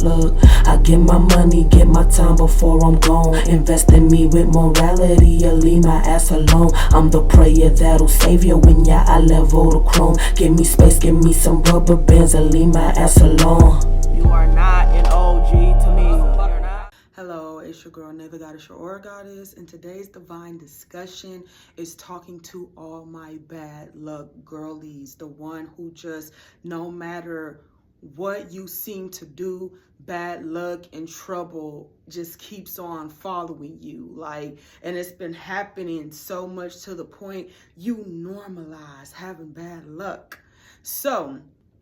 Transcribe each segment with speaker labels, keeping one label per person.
Speaker 1: bad luck. I get my money, get my time before I'm gone. Invest in me with morality, you leave my ass alone. I'm the prayer that'll save you when your eye level to chrome. Give me space, give me some rubber bands, and leave my ass alone.
Speaker 2: You are not an OG to me. Hello, it's your girl, Neither Goddess, your Aura Goddess, and today's divine discussion is talking to all my bad luck girlies, the one who just, no matter what you seem to do, bad luck and trouble just keeps on following you. And it's been happening so much to the point you normalize having bad luck. So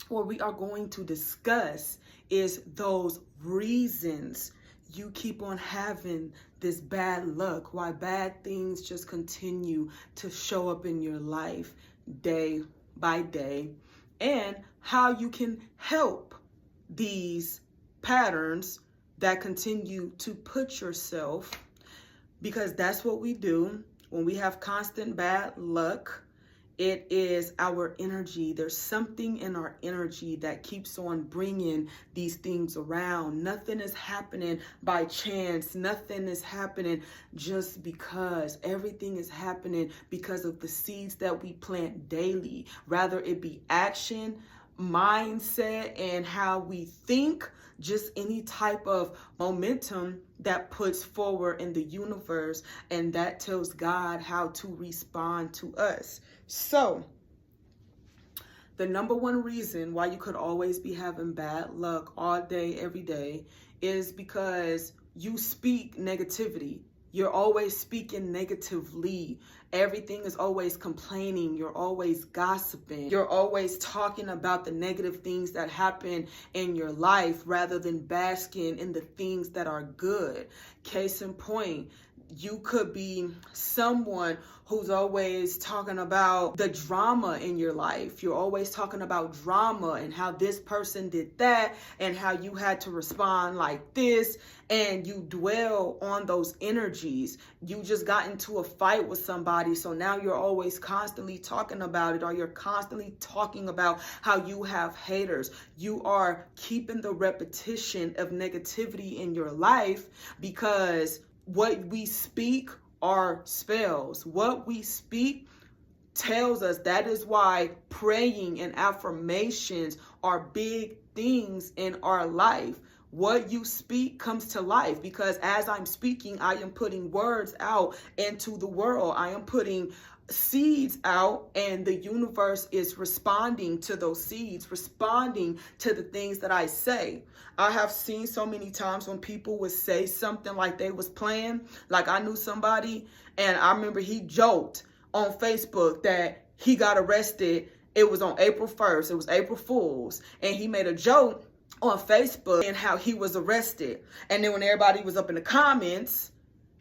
Speaker 2: what we are going to discuss is those reasons you keep on having this bad luck, why bad things just continue to show up in your life day by day, and how you can help these patterns that continue to put yourself, because that's what we do when we have constant bad luck. It is our energy. There's something in our energy that keeps on bringing these things around. Nothing is happening by chance. Nothing is happening just because. Everything is happening because of the seeds that we plant daily. Rather it be action, mindset, and how we think, just any type of momentum that puts forward in the universe, and that tells God how to respond to us. So the number one reason why you could always be having bad luck all day, every day, is because you speak negativity. You're always speaking negatively. Everything is always complaining. You're always gossiping. You're always talking about the negative things that happen in your life rather than basking in the things that are good. Case in point, you could be someone who's always talking about the drama in your life. You're always talking about drama and how this person did that and how you had to respond like this, and you dwell on those energies. You just got into a fight with somebody, so now you're always constantly talking about it, or you're constantly talking about how you have haters. You are keeping the repetition of negativity in your life, because what we speak are spells. What we speak tells us. That is why praying and affirmations are big things in our life. What you speak comes to life, because as I'm speaking, I am putting words out into the world. I am putting seeds out, and the universe is responding to those seeds, responding to the things that I say. I have seen so many times when people would say something like they was playing. Like, I knew somebody, and I remember he joked on Facebook that he got arrested. It was on April 1st. It was April Fool's, and he made a joke on Facebook and how he was arrested. And then when everybody was up in the comments,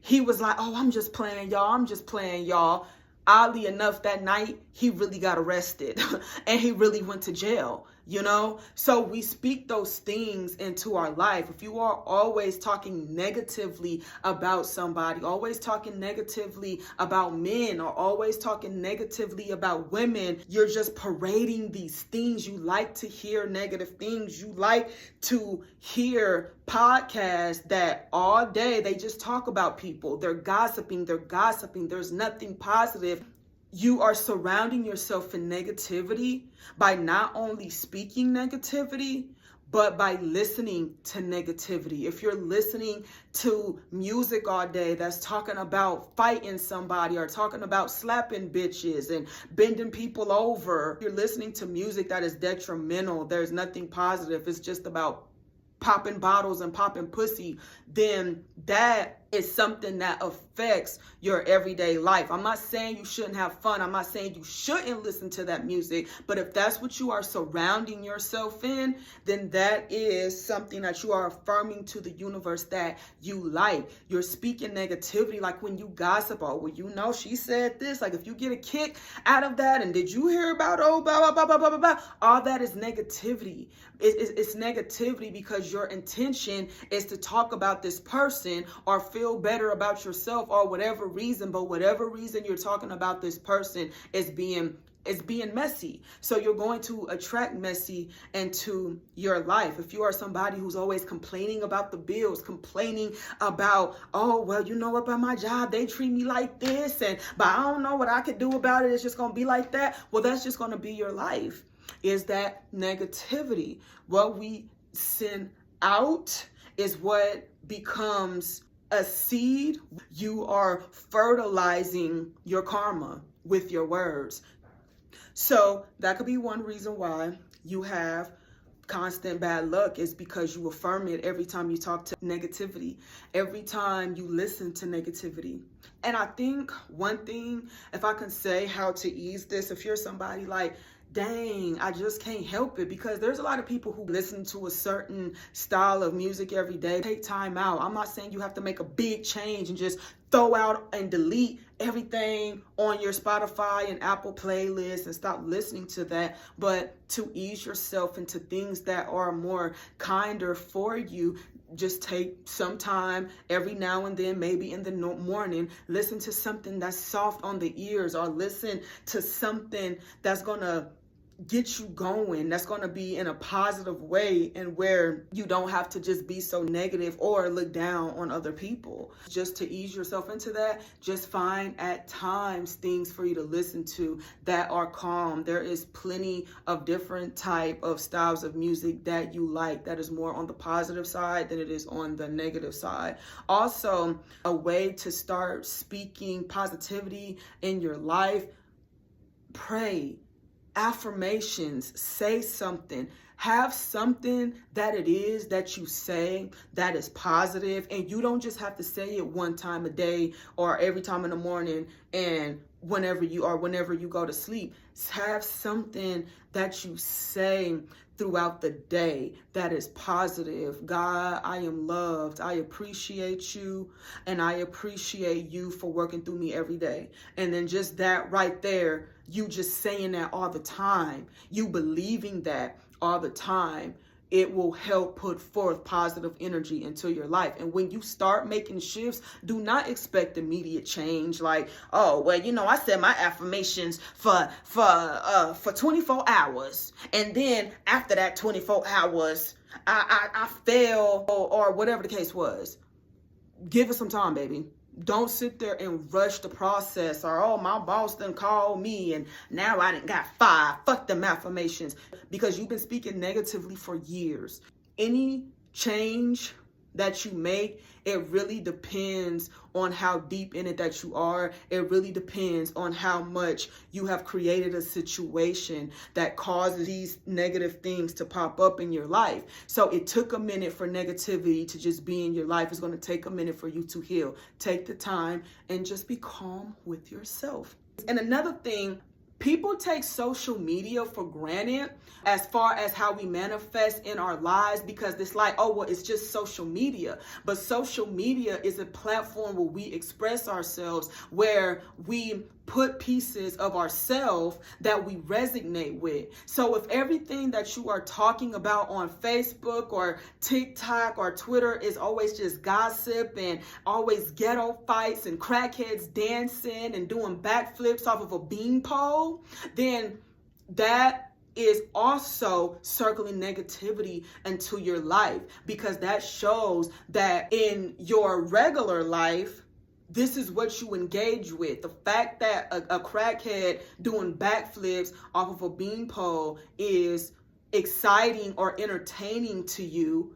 Speaker 2: he was like, "Oh, I'm just playing, y'all. I'm just playing, y'all." Oddly enough, that night, he really got arrested and he really went to jail, you know? So we speak those things into our life. If you are always talking negatively about somebody, always talking negatively about men, or always talking negatively about women, you're just parading these things. You like to hear negative things. You like to hear podcasts that all day they just talk about people. They're gossiping. There's nothing positive. You are surrounding yourself in negativity by not only speaking negativity, but by listening to negativity. If you're listening to music all day that's talking about fighting somebody or talking about slapping bitches and bending people over, you're listening to music that is detrimental. There's nothing positive. It's just about popping bottles and popping pussy, then that is something that affects your everyday life. I'm not saying you shouldn't have fun. I'm not saying you shouldn't listen to that music. But if that's what you are surrounding yourself in, then that is something that you are affirming to the universe that you like. You're speaking negativity, like when you gossip, oh, well, you know, she said this. Like if you get a kick out of that, and did you hear about, oh, blah, blah, blah, blah, blah, blah, blah. All that is negativity. It's negativity because your intention is to talk about this person or feel better about yourself or whatever reason, but whatever reason you're talking about this person is being is being messy. So you're going to attract messy into your life. If you are somebody who's always complaining about the bills, complaining about, oh, well, you know what, about my job, they treat me like this, but I don't know what I could do about it. It's just going to be like that. Well, that's just going to be your life, is that negativity. What we send out is what becomes a seed. You are fertilizing your karma with your words. So that could be one reason why you have constant bad luck, is because you affirm it every time you talk to negativity, every time you listen to negativity. And I think one thing, if I can say how to ease this, if you're somebody like, dang, I just can't help it, because there's a lot of people who listen to a certain style of music every day. Take time out. I'm not saying you have to make a big change and just throw out and delete everything on your Spotify and Apple playlist and stop listening to that, but to ease yourself into things that are more kinder for you. Just take some time every now and then, maybe in the morning, listen to something that's soft on the ears, or listen to something that's gonna get you going, that's going to be in a positive way, and where you don't have to just be so negative or look down on other people. Just to ease yourself into that, just find at times things for you to listen to that are calm. There is plenty of different type of styles of music that you like, that is more on the positive side than it is on the negative side. Also, a way to start speaking positivity in your life: pray, affirmations, say something. Have something that it is that you say that is positive, and you don't just have to say it one time a day or every time in the morning and whenever you go to sleep. Have something that you say throughout the day that is positive. God, I am loved. I appreciate you, and I appreciate you for working through me every day. And then just that right there, you just saying that all the time, you believing that all the time, it will help put forth positive energy into your life. And when you start making shifts, do not expect immediate change. Like, oh, well, I said my affirmations for 24 hours. And then after that 24 hours, I fail, or whatever the case was. Give it some time, baby. Don't sit there and rush the process, or, oh, my boss done called me and now I done got fired. Fuck them affirmations, because you've been speaking negatively for years. Any change that you make, it really depends on how deep in it that you are. It really depends on how much you have created a situation that causes these negative things to pop up in your life. So it took a minute for negativity to just be in your life. It's going to take a minute for you to heal. Take the time and just be calm with yourself. And another thing, people take social media for granted as far as how we manifest in our lives, because it's like, oh, well, it's just social media. But social media is a platform where we express ourselves, where we put pieces of ourselves that we resonate with. So if everything that you are talking about on Facebook or TikTok or Twitter is always just gossip and always ghetto fights and crackheads dancing and doing backflips off of a beanpole, then that is also circling negativity into your life, because that shows that in your regular life, this is what you engage with. The fact that a crackhead doing backflips off of a beanpole is exciting or entertaining to you,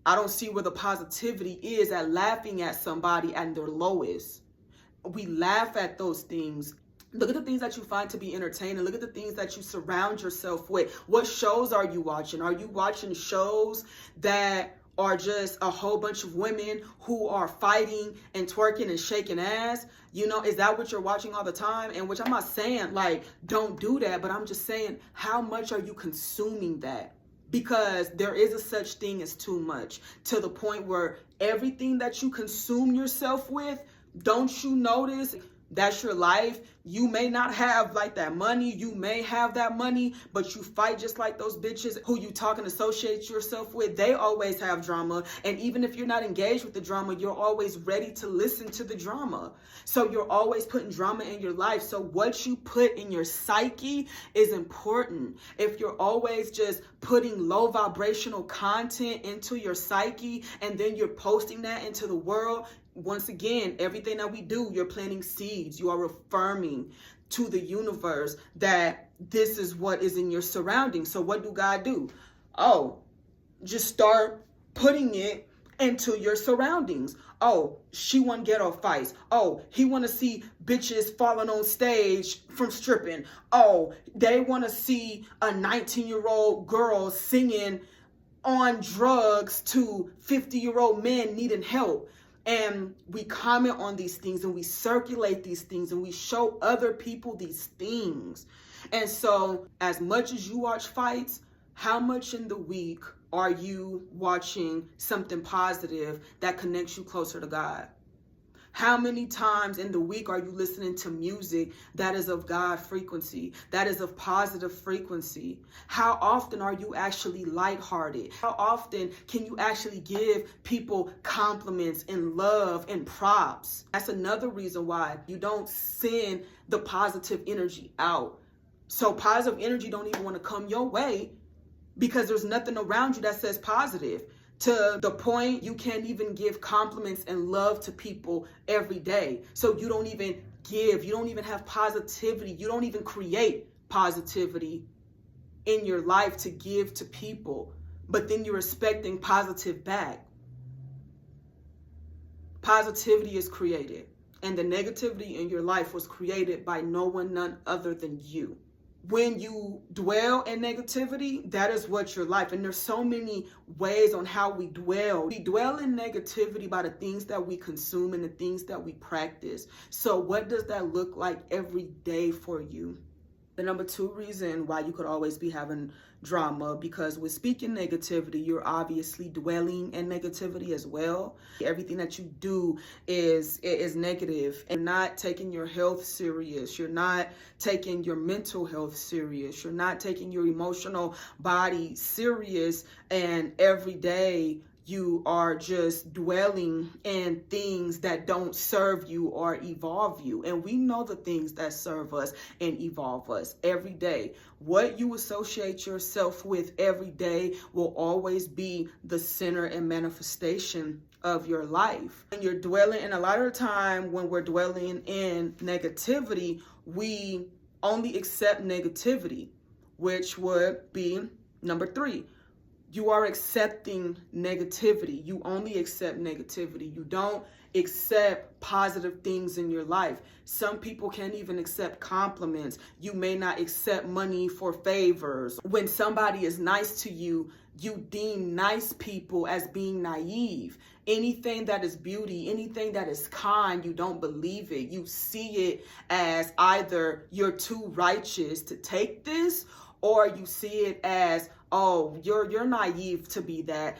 Speaker 2: I don't see where the positivity is at laughing at somebody at their lowest. We laugh at those things. Look at the things that you find to be entertaining. Look at the things that you surround yourself with. What shows are you watching? Are you watching shows that are just a whole bunch of women who are fighting and twerking and shaking ass? Is that what you're watching all the time? And which I'm not saying like don't do that, but I'm just saying, how much are you consuming that? Because there is a such thing as too much, to the point where everything that you consume yourself with, don't you notice That's your life. You may not have like that money. You may have that money, but you fight just like those bitches who you talk and associate yourself with. They always have drama. And even if you're not engaged with the drama, you're always ready to listen to the drama. So you're always putting drama in your life. So what you put in your psyche is important. If you're always just putting low vibrational content into your psyche and then you're posting that into the world, once again, everything that we do, you're planting seeds. You are affirming to the universe that this is what is in your surroundings. So what do God do? Oh, just start putting it into your surroundings. Oh, she want ghetto fights. Oh, he want to see bitches falling on stage from stripping. Oh, they want to see a 19-year-old girl singing on drugs to 50-year-old men needing help. And we comment on these things and we circulate these things and we show other people these things. And so as much as you watch fights, how much in the week are you watching something positive that connects you closer to God? How many times in the week are you listening to music that is of God frequency, that is of positive frequency? How often are you actually lighthearted? How often can you actually give people compliments and love and props? That's another reason why you don't send the positive energy out. So positive energy don't even want to come your way because there's nothing around you that says positive. To the point you can't even give compliments and love to people every day. So you don't even give, you don't even have positivity, you don't even create positivity in your life to give to people, but then you're expecting positive back. Positivity is created, and the negativity in your life was created by no one, none other than you. When you dwell in negativity, that is what your life. And there's so many ways on how we dwell. We dwell in negativity by the things that we consume and the things that we practice. So what does that look like every day for you? The number 2 reason why you could always be having drama, because with speaking negativity, you're obviously dwelling in negativity as well. Everything that you do is negative, and not taking your health serious. You're not taking your mental health serious. You're not taking your emotional body serious, and every day you are just dwelling in things that don't serve you or evolve you. And we know the things that serve us and evolve us every day. What you associate yourself with every day will always be the center and manifestation of your life. And you're dwelling, and a lot of the time when we're dwelling in negativity, we only accept negativity, which would be number 3. You are accepting negativity. You only accept negativity. You don't accept positive things in your life. Some people can't even accept compliments. You may not accept money for favors. When somebody is nice to you, you deem nice people as being naive. Anything that is beauty, anything that is kind, you don't believe it. You see it as either you're too righteous to take this, or you see it as, oh, you're naive to be that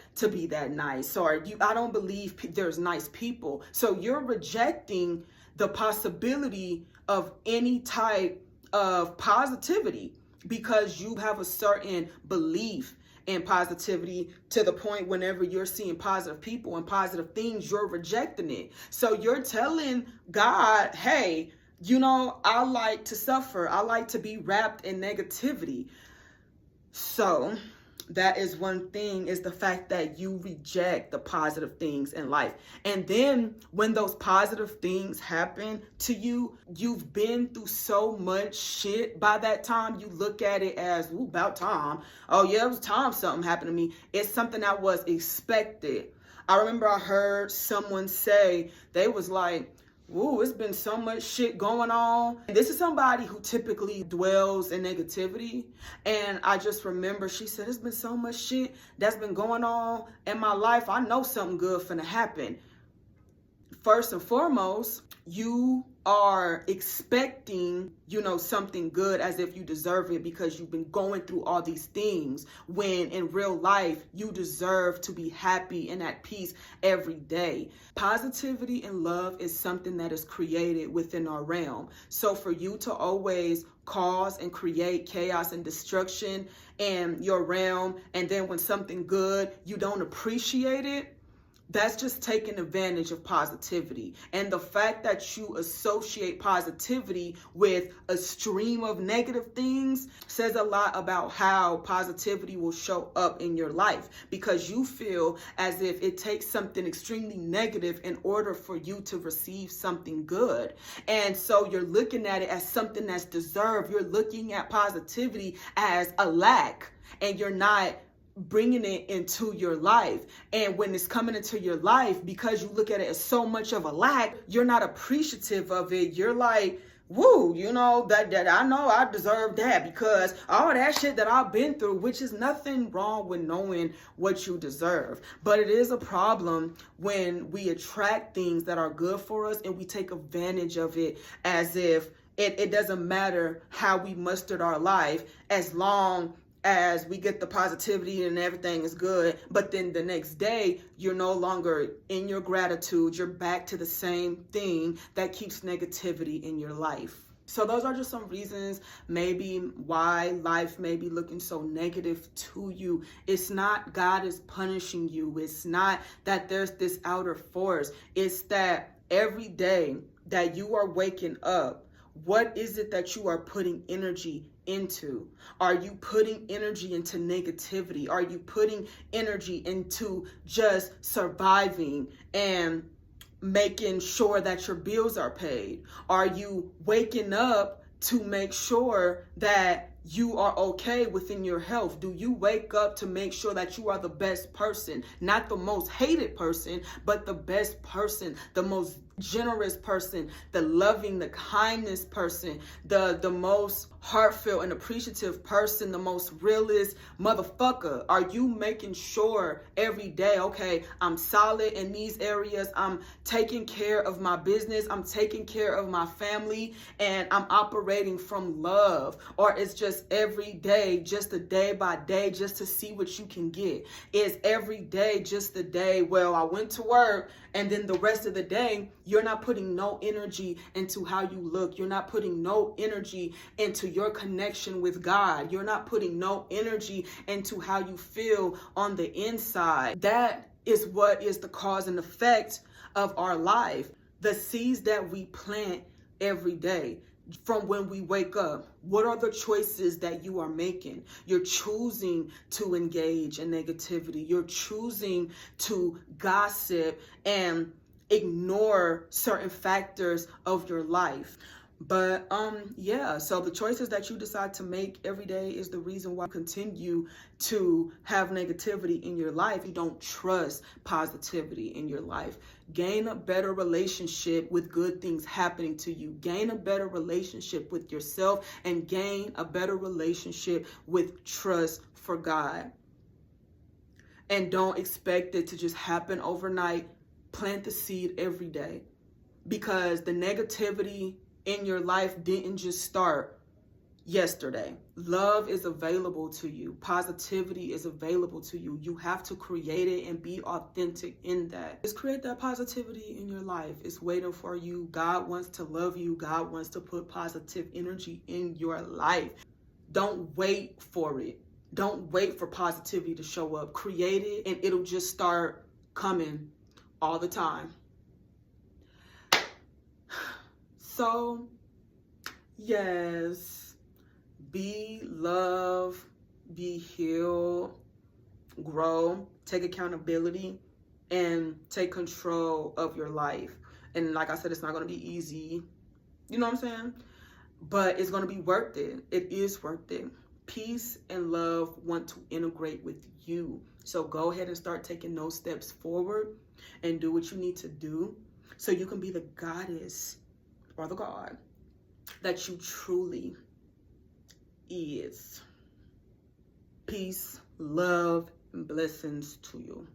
Speaker 2: nice, or I don't believe there's nice people. So you're rejecting the possibility of any type of positivity because you have a certain belief in positivity, to the point whenever you're seeing positive people and positive things, you're rejecting it. So you're telling God, hey, I like to suffer. I like to be wrapped in negativity. So that is one thing, is the fact that you reject the positive things in life. And then when those positive things happen to you, you've been through so much shit. By that time, you look at it as, ooh, about time. Oh yeah, it was time something happened to me. It's something that was expected. I remember I heard someone say, they was like, ooh, it's been so much shit going on. And this is somebody who typically dwells in negativity. And I just remember she said, it's been so much shit that's been going on in my life. I know something good finna happen. First and foremost, you are expecting, something good as if you deserve it because you've been going through all these things, when in real life you deserve to be happy and at peace every day. Positivity and love is something that is created within our realm. So for you to always cause and create chaos and destruction in your realm, and then when something good, you don't appreciate it, that's just taking advantage of positivity. And the fact that you associate positivity with a stream of negative things says a lot about how positivity will show up in your life, because you feel as if it takes something extremely negative in order for you to receive something good. And so you're looking at it as something that's deserved. You're looking at positivity as a lack, and you're not bringing it into your life. And when it's coming into your life, because you look at it as so much of a lack, you're not appreciative of it. You're like, woo, that I know I deserve that because all that shit that I've been through, which is nothing wrong with knowing what you deserve. But it is a problem when we attract things that are good for us and we take advantage of it as if it doesn't matter how we mustered our life, as long as we get the positivity and everything is good. But then the next day, you're no longer in your gratitude. You're back to the same thing that keeps negativity in your life. So those are just some reasons maybe why life may be looking so negative to you. It's not God is punishing you. It's not that there's this outer force. It's that every day that you are waking up, what is it that you are putting energy into? Are you putting energy into negativity? Are you putting energy into just surviving and making sure that your bills are paid? Are you waking up to make sure that you are okay within your health? Do you wake up to make sure that you are the best person, not the most hated person, but the best person, the most generous person, the loving, the kindness person, the most heartfelt and appreciative person, the most realist motherfucker? Are you making sure every day, okay, I'm solid in these areas, I'm taking care of my business, I'm taking care of my family, and I'm operating from love? Or it's just every day, just a day by day, just to see what you can get? Is every day just the day, well, I went to work, and then the rest of the day, you're not putting no energy into how you look. You're not putting no energy into your connection with God. You're not putting no energy into how you feel on the inside. That is what is the cause and effect of our life. The seeds that we plant every day. From when we wake up, what are the choices that you are making? You're choosing to engage in negativity. You're choosing to gossip and ignore certain factors of your life. But so the choices that you decide to make every day is the reason why you continue to have negativity in your life. You don't trust positivity in your life. Gain a better relationship with good things happening to you. Gain a better relationship with yourself, and gain a better relationship with trust for God. And don't expect it to just happen overnight. Plant the seed every day, because the negativity in your life didn't just start yesterday. Love is available to you. Positivity is available to you. You have to create it and be authentic in that. Just create that positivity in your life. It's waiting for you. God wants to love you. God wants to put positive energy in your life. Don't wait for it. Don't wait for positivity to show up. Create it, and it'll just start coming all the time. So, yes, be love, be healed, grow, take accountability, and take control of your life. And like I said, it's not going to be easy. You know what I'm saying? But it's going to be worth it. It is worth it. Peace and love want to integrate with you. So go ahead and start taking those steps forward and do what you need to do so you can be the goddess or the God that you truly is. Peace, love, and blessings to you.